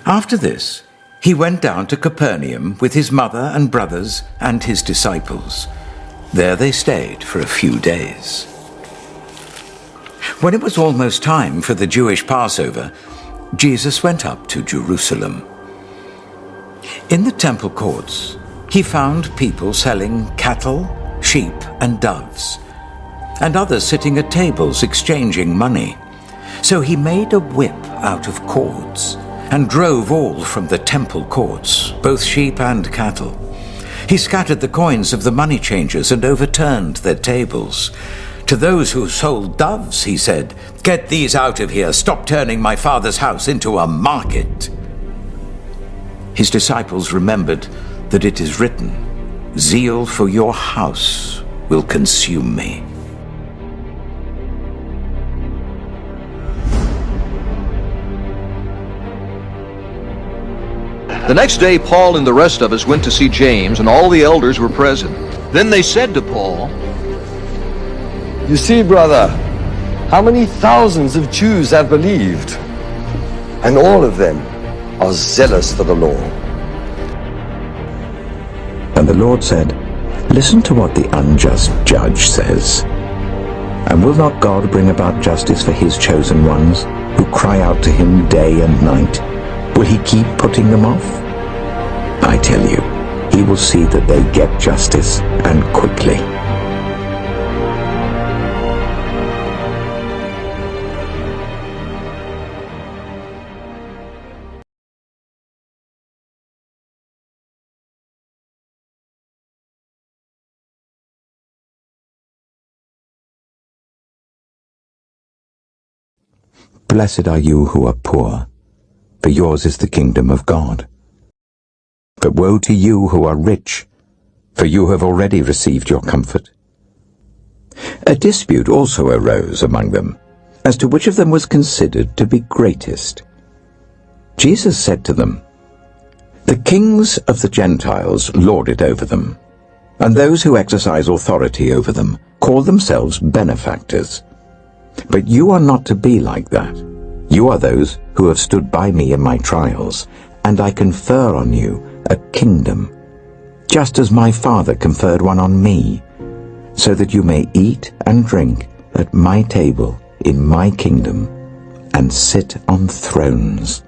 After this, he went down to Capernaum with his mother and brothers and his disciples. There they stayed for a few days. When it was almost time for the Jewish Passover, Jesus went up to Jerusalem. In the temple courts, he found people selling cattle, sheep, and doves, and others sitting at tables exchanging money. So he made a whip out of cords and drove all from the temple courts, both sheep and cattle. He scattered the coins of the money changers and overturned their tables. To those who sold doves, he said, "Get these out of here. Stop turning my Father's house into a market." His disciples remembered that it is written, "Zeal for your house will consume me." The next day Paul and the rest of us went to see James, and all the elders were present. Then they said to Paul, "You see, brother, how many thousands of Jews have believed, and all of them are zealous for the law." And the Lord said, "Listen to what the unjust judge says. And will not God bring about justice for his chosen ones, who cry out to him day and night? Will he keep putting them off? I tell you, he will see that they get justice, and quickly." Blessed are you who are poor, for yours is the kingdom of God. But woe to you who are rich, for you have already received your comfort. A dispute also arose among them, as to which of them was considered to be greatest. Jesus said to them, "The kings of the Gentiles lord it over them, and those who exercise authority over them call themselves benefactors. But you are not to be like that. You are those who have stood by me in my trials, and I confer on you a kingdom, just as my Father conferred one on me, so that you may eat and drink at my table in my kingdom, and sit on thrones,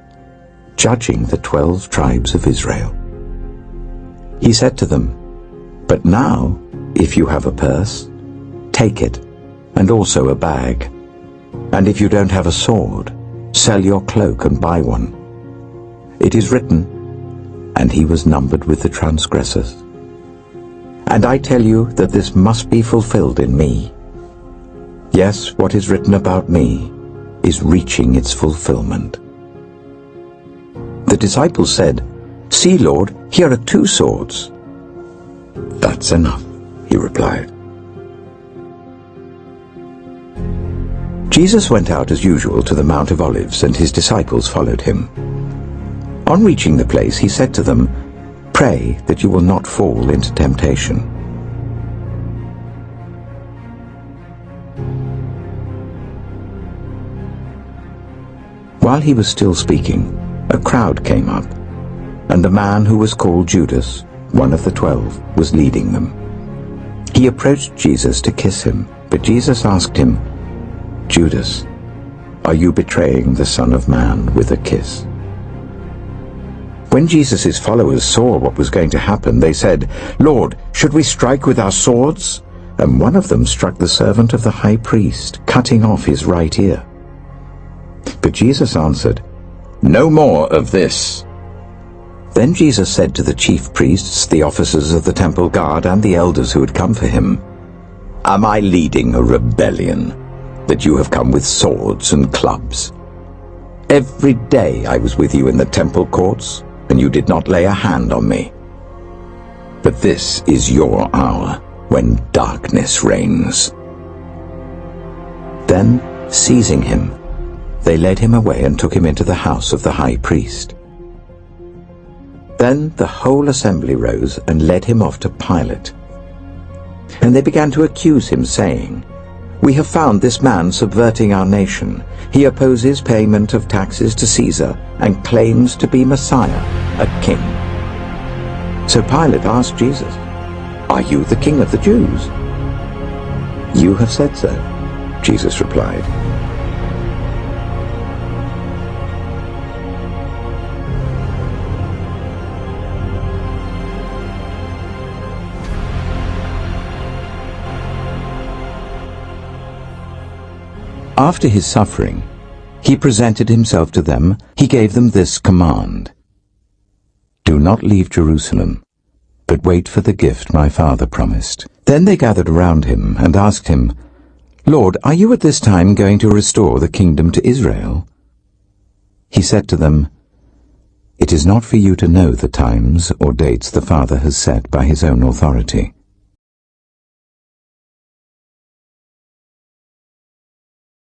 judging the 12 tribes of Israel." He said to them, "But now, if you have a purse, take it, and also a bag. And if you don't have a sword, sell your cloak and buy one. It is written, 'And he was numbered with the transgressors.' And I tell you that this must be fulfilled in me. Yes, what is written about me is reaching its fulfillment." The disciples said, "See, Lord, here are 2 swords." "That's enough," he replied. Jesus went out as usual to the Mount of Olives, and his disciples followed him. On reaching the place, he said to them, "Pray that you will not fall into temptation." While he was still speaking, a crowd came up, and a man who was called Judas, one of the 12, was leading them. He approached Jesus to kiss him, but Jesus asked him, "Judas, are you betraying the Son of Man with a kiss?" When Jesus' followers saw what was going to happen, they said, "Lord, should we strike with our swords?" And one of them struck the servant of the high priest, cutting off his right ear. But Jesus answered, "No more of this." Then Jesus said to the chief priests, the officers of the temple guard, and the elders who had come for him, "Am I leading a rebellion, that you have come with swords and clubs? Every day I was with you in the temple courts, and you did not lay a hand on me. But this is your hour, when darkness reigns." Then, seizing him, they led him away and took him into the house of the high priest. Then the whole assembly rose and led him off to Pilate. And they began to accuse him, saying, "We have found this man subverting our nation. He opposes payment of taxes to Caesar and claims to be Messiah, a king." So Pilate asked Jesus, "Are you the king of the Jews?" "You have said so," Jesus replied. After his suffering, he presented himself to them. He gave them this command: "Do not leave Jerusalem, but wait for the gift my Father promised." Then they gathered around him and asked him, "Lord, are you at this time going to restore the kingdom to Israel?" He said to them, "It is not for you to know the times or dates the Father has set by his own authority,